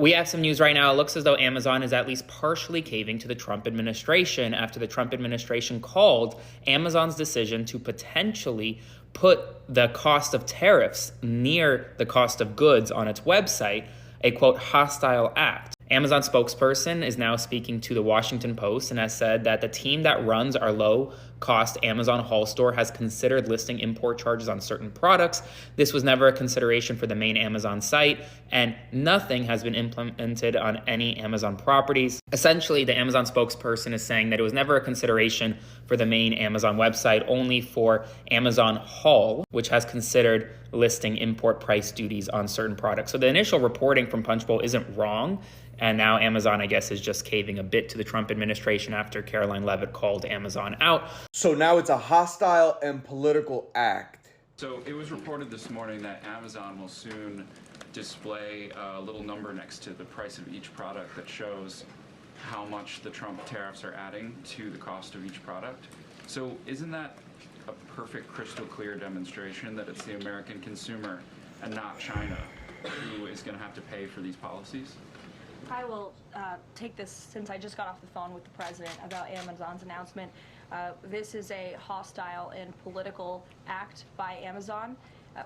We have some news right now. It looks as though Amazon is at least partially caving to the Trump administration after the Trump administration called Amazon's decision to potentially put the cost of tariffs near the cost of goods on its website a, quote, hostile act. Amazon spokesperson is now speaking to the Washington Post and has said that the team that runs our low-cost Amazon haul store has considered listing import charges on certain products. This was never a consideration for the main Amazon site, and nothing has been implemented on any Amazon properties. Essentially, the Amazon spokesperson is saying that it was never a consideration for the main Amazon website, only for Amazon Haul, which has considered listing import price duties on certain products. So the initial reporting from Punchbowl isn't wrong. And now Amazon, I guess, is just caving a bit to the Trump administration after Caroline Leavitt called Amazon out. So now it's a hostile and political act. So it was reported this morning that Amazon will soon display a little number next to the price of each product that shows how much the Trump tariffs are adding to the cost of each product. So isn't that a perfect, crystal clear demonstration that it's the American consumer and not China who is going to have to pay for these policies? I will take this since I just got off the phone with the president about Amazon's announcement. This is a hostile and political act by Amazon.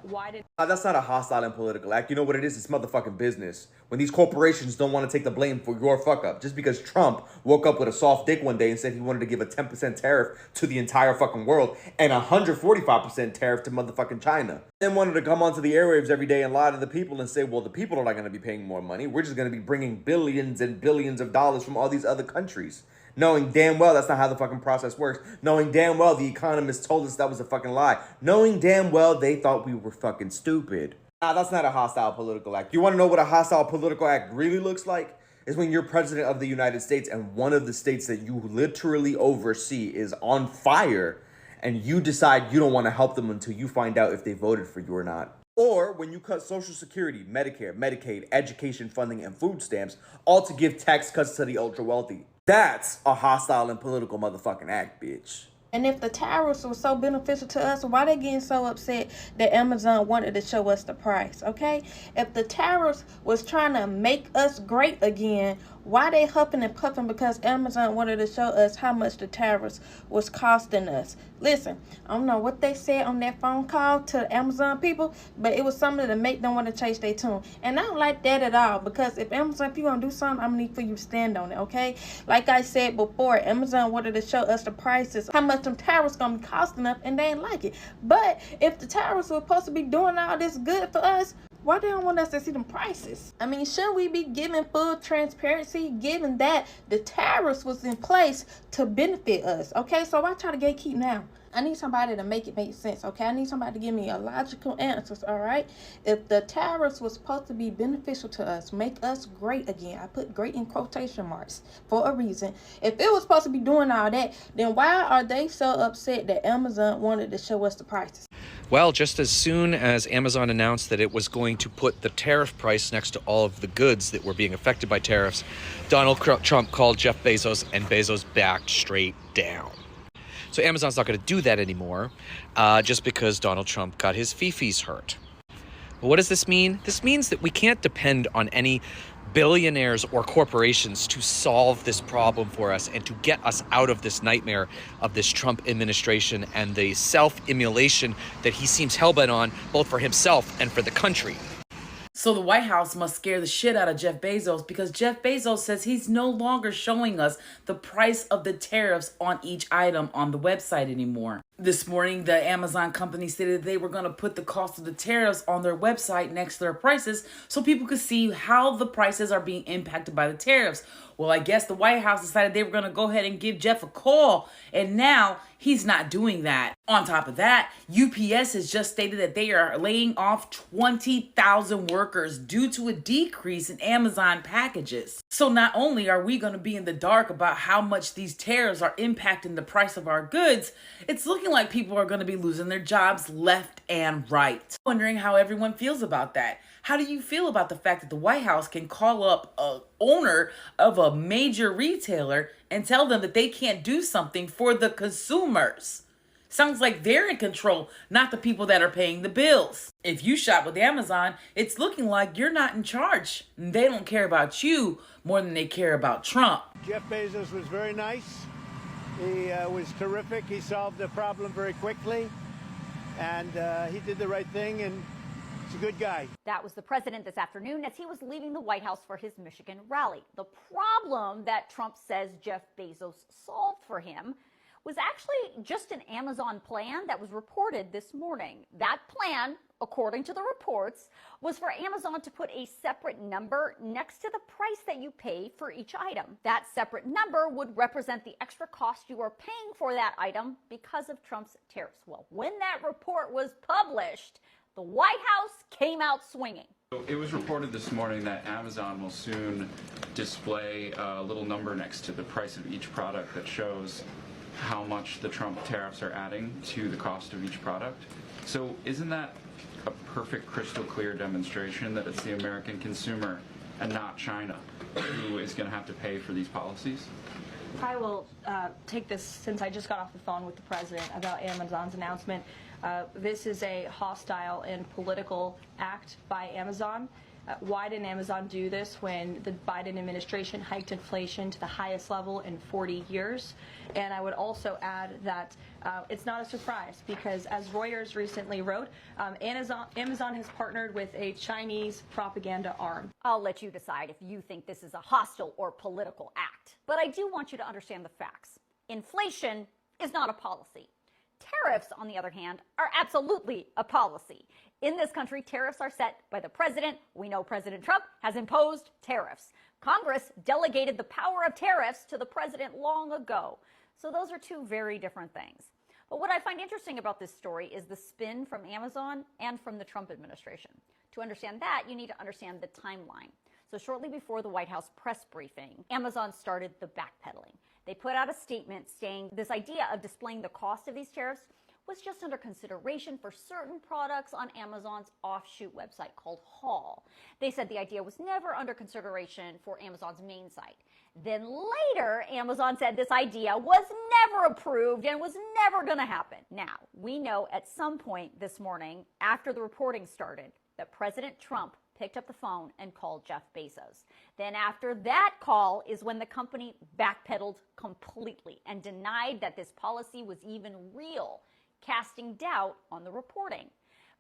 Why did... That's not a hostile and political act. You know what it is? It's motherfucking business. When these corporations don't want to take the blame for your fuck up. Just because Trump woke up with a soft dick one day and said he wanted to give a 10% tariff to the entire fucking world and 145% tariff to motherfucking China. Then wanted to come onto the airwaves every day and lie to the people and say, well, the people are not going to be paying more money. We're just going to be bringing billions and billions of dollars from all these other countries. Knowing damn well that's not how the fucking process works. Knowing damn well the economists told us that was a fucking lie. Knowing damn well they thought we were fucking stupid. Nah, that's not a hostile political act. You want to know what a hostile political act really looks like? Is when you're president of the United States and one of the states that you literally oversee is on fire and you decide you don't want to help them until you find out if they voted for you or not. Or when you cut Social Security, Medicare, Medicaid, education funding, and food stamps, all to give tax cuts to the ultra wealthy. That's a hostile and political motherfucking act, bitch. And if the tariffs were so beneficial to us, why they getting so upset that Amazon wanted to show us the price, okay? If the tariffs was trying to make us great again, why they huffing and puffing because Amazon wanted to show us how much the tariffs was costing us? Listen, I don't know what they said on that phone call to the Amazon people, but it was something to make them want to change their tune. And I don't like that at all because if Amazon, if you want to do something, I'm going to need for you to stand on it, okay? Like I said before, Amazon wanted to show us the prices, how much them tariffs going to be costing us, and they ain't like it. But if the tariffs were supposed to be doing all this good for us, why they don't want us to see them prices? I mean, shouldn't we be giving full transparency, given that the tariffs was in place to benefit us? Okay, so why try to gatekeep now? I need somebody to make it make sense, okay? I need somebody to give me a logical answers, all right? If the tariffs was supposed to be beneficial to us, make us great again, I put great in quotation marks for a reason. If it was supposed to be doing all that, then why are they so upset that Amazon wanted to show us the prices? Well, just as soon as Amazon announced that it was going to put the tariff price next to all of the goods that were being affected by tariffs, Donald Trump called Jeff Bezos, and Bezos backed straight down. So Amazon's not going to do that anymore, just because Donald Trump got his fifis hurt. But what does this mean? This means that we can't depend on any billionaires or corporations to solve this problem for us and to get us out of this nightmare of this Trump administration and the self-immolation that he seems hellbent on, both for himself and for the country. So the White House must scare the shit out of Jeff Bezos because Jeff Bezos says he's no longer showing us the price of the tariffs on each item on the website anymore. This morning, the Amazon company stated they were going to put the cost of the tariffs on their website next to their prices so people could see how the prices are being impacted by the tariffs. Well, I guess the White House decided they were going to go ahead and give Jeff a call, and now he's not doing that. On top of that, UPS has just stated that they are laying off 20,000 workers due to a decrease in Amazon packages. So not only are we going to be in the dark about how much these tariffs are impacting the price of our goods, it's looking like people are going to be losing their jobs left and right. Wondering how everyone feels about that. How do you feel about the fact that the White House can call up a owner of a major retailer and tell them that they can't do something for the consumers? Sounds like they're in control, not the people that are paying the bills. If you shop with Amazon, it's looking like you're not in charge. They don't care about you more than they care about Trump. Jeff Bezos was very nice. He was terrific. He solved the problem very quickly, and he did the right thing, and he's a good guy. That was the president this afternoon as he was leaving the White House for his Michigan rally. The problem that Trump says Jeff Bezos solved for him was actually just an Amazon plan that was reported this morning. That plan, according to the reports, was for Amazon to put a separate number next to the price that you pay for each item. That separate number would represent the extra cost you are paying for that item because of Trump's tariffs. Well, when that report was published, the White House came out swinging. It was reported this morning that Amazon will soon display a little number next to the price of each product that shows how much the Trump tariffs are adding to the cost of each product. So isn't that a perfect, crystal clear demonstration that it's the American consumer and not China who is going to have to pay for these policies? I will take this since I just got off the phone with the president about Amazon's announcement. This is a hostile and political act by Amazon. Why didn't Amazon do this when the Biden administration hiked inflation to the highest level in 40 years? And I would also add that it's not a surprise because, as Reuters recently wrote, Amazon has partnered with a Chinese propaganda arm. I'll let you decide if you think this is a hostile or political act. But I do want you to understand the facts. Inflation is not a policy. Tariffs, on the other hand, are absolutely a policy. In this country, tariffs are set by the president. We know President Trump has imposed tariffs. Congress delegated the power of tariffs to the president long ago. So those are two very different things. But what I find interesting about this story is the spin from Amazon and from the Trump administration. To understand that, you need to understand the timeline. So shortly before the White House press briefing, Amazon started the backpedaling. They put out a statement saying this idea of displaying the cost of these tariffs was just under consideration for certain products on Amazon's offshoot website called Haul. They said the idea was never under consideration for Amazon's main site. Then later, Amazon said this idea was never approved and was never going to happen. Now, we know at some point this morning, after the reporting started, that President Trump picked up the phone and called Jeff Bezos. Then after that call is when the company backpedaled completely and denied that this policy was even real, casting doubt on the reporting.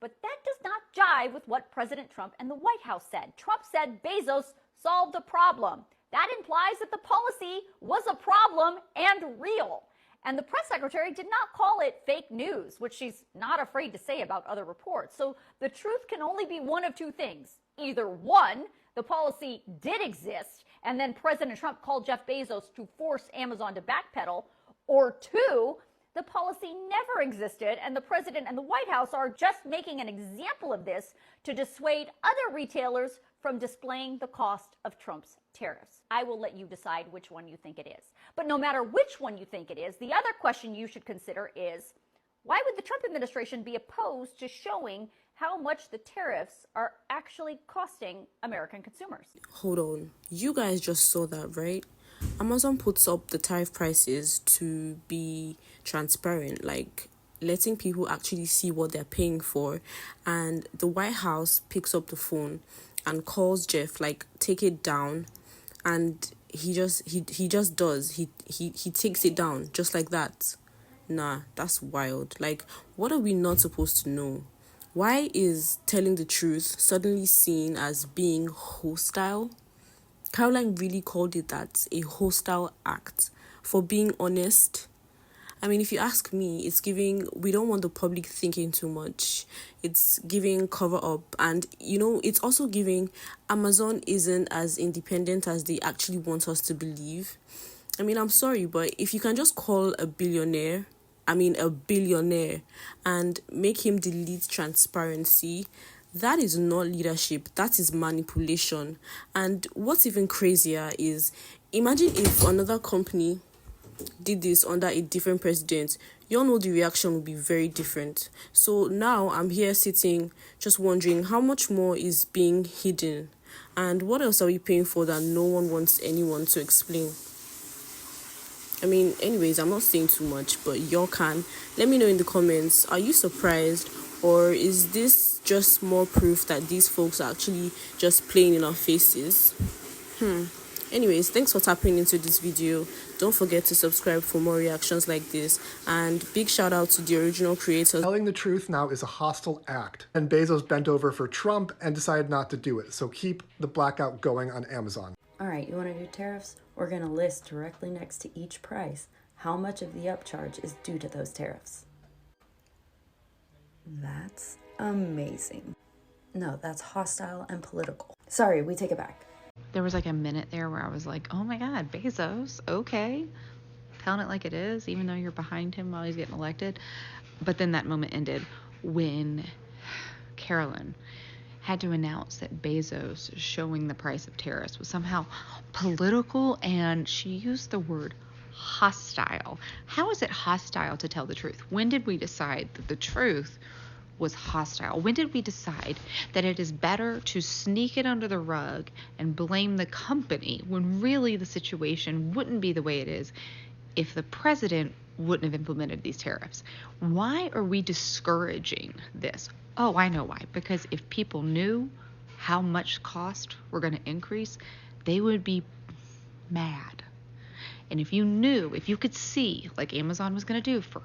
But that does not jive with what President Trump and the White House said. Trump said Bezos solved the problem. That implies that the policy was a problem and real. And the press secretary did not call it fake news, which she's not afraid to say about other reports. So the truth can only be one of two things. Either one, the policy did exist, and then President Trump called Jeff Bezos to force Amazon to backpedal, or two, the policy never existed, and the president and the White House are just making an example of this to dissuade other retailers from displaying the cost of Trump's tariffs. I will let you decide which one you think it is. But no matter which one you think it is, the other question you should consider is, why would the Trump administration be opposed to showing how much the tariffs are actually costing American consumers? Hold on. You guys just saw that, right? Amazon puts up the tariff prices to be transparent, like letting people actually see what they're paying for. And the White House picks up the phone and calls Jeff, like, take it down. And he just does. He takes it down just like that. Nah, that's wild. Like, what are we not supposed to know? Why is telling the truth suddenly seen as being hostile? Caroline really called it that, a hostile act. For being honest, I mean, if you ask me, it's giving, we don't want the public thinking too much. It's giving cover up. And, you know, it's also giving Amazon isn't as independent as they actually want us to believe. I mean, I'm sorry, but if you can just call a billionaire, and make him delete transparency, that is not leadership. That is manipulation. And what's even crazier is, imagine if another company did this under a different president. You all know the reaction would be very different. So now I'm here sitting just wondering how much more is being hidden, and what else are we paying for that no one wants anyone to explain. I mean, anyways, I'm not saying too much, but y'all can. Let me know in the comments, are you surprised? Or is this just more proof that these folks are actually just playing in our faces? Anyways, thanks for tapping into this video. Don't forget to subscribe for more reactions like this. And big shout out to the original creators. Telling the truth now is a hostile act. And Bezos bent over for Trump and decided not to do it. So keep the blackout going on Amazon. All right, you want to do tariffs? We're going to list directly next to each price how much of the upcharge is due to those tariffs. That's amazing. No, that's hostile and political. Sorry, we take it back. There was like a minute there where I was like, oh my God, Bezos, okay. Telling it like it is, even though you're behind him while he's getting elected. But then that moment ended when Carolyn had to announce that Bezos showing the price of tariffs was somehow political, and she used the word hostile. How is it hostile to tell the truth? When did we decide that the truth was hostile? When did we decide that it is better to sneak it under the rug and blame the company when really the situation wouldn't be the way it is if the president wouldn't have implemented these tariffs? Why are we discouraging this? Oh, I know why. Because if people knew how much costs were going to increase, they would be mad. And if you knew, if you could see, like Amazon was going to do for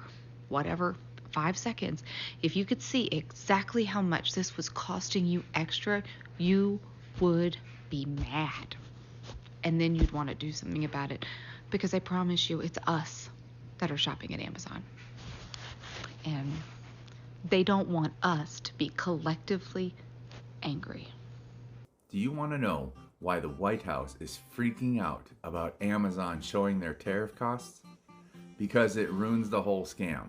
whatever, 5 seconds, if you could see exactly how much this was costing you extra, you would be mad. And then you'd want to do something about it. Because I promise you, it's us that are shopping at Amazon. And they don't want us to be collectively angry. Do you want to know why the White House is freaking out about Amazon showing their tariff costs? Because it ruins the whole scam.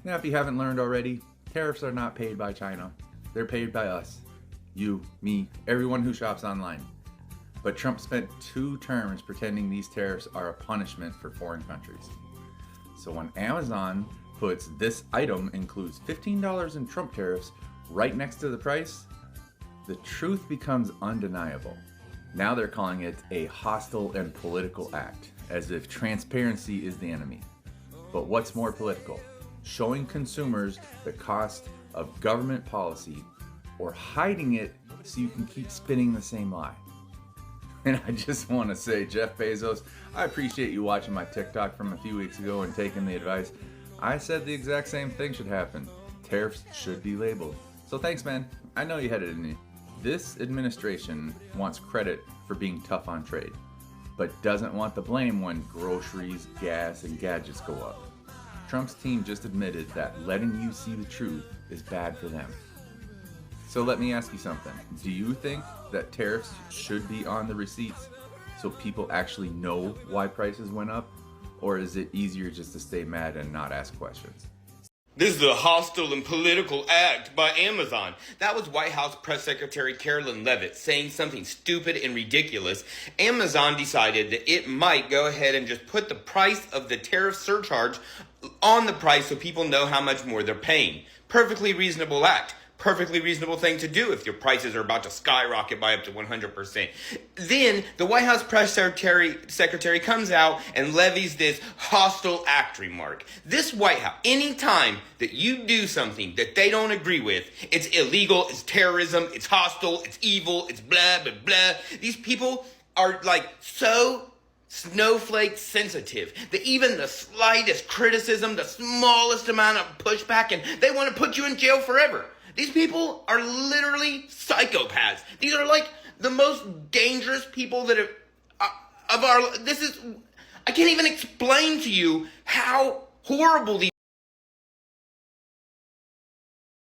Now, if you haven't learned already, tariffs are not paid by China. They're paid by us. You, me, everyone who shops online. But Trump spent 2 terms pretending these tariffs are a punishment for foreign countries. So when Amazon puts this item includes $15 in Trump tariffs right next to the price, the truth becomes undeniable. Now they're calling it a hostile and political act, as if transparency is the enemy. But what's more political? Showing consumers the cost of government policy, or hiding it so you can keep spinning the same lie? And I just want to say, Jeff Bezos, I appreciate you watching my TikTok from a few weeks ago and taking the advice. I said the exact same thing should happen. Tariffs should be labeled. So thanks, man. I know you had it in you. This administration wants credit for being tough on trade, but doesn't want the blame when groceries, gas, and gadgets go up. Trump's team just admitted that letting you see the truth is bad for them. So let me ask you something. Do you think that tariffs should be on the receipts so people actually know why prices went up? Or is it easier just to stay mad and not ask questions? This is a hostile and political act by Amazon. That was White House Press Secretary Carolyn Leavitt saying something stupid and ridiculous. Amazon decided that it might go ahead and just put the price of the tariff surcharge on the price so people know how much more they're paying. Perfectly reasonable act. Perfectly reasonable thing to do if your prices are about to skyrocket by up to 100%. Then the White House press secretary comes out and levies this hostile act remark. This White House, anytime that you do something that they don't agree with, it's illegal, it's terrorism, it's hostile, it's evil, it's blah, blah, blah. These people are like so snowflake sensitive that even the slightest criticism, the smallest amount of pushback, and they want to put you in jail forever. These people are literally psychopaths. These are like the most dangerous people that have, I can't even explain to you how horrible these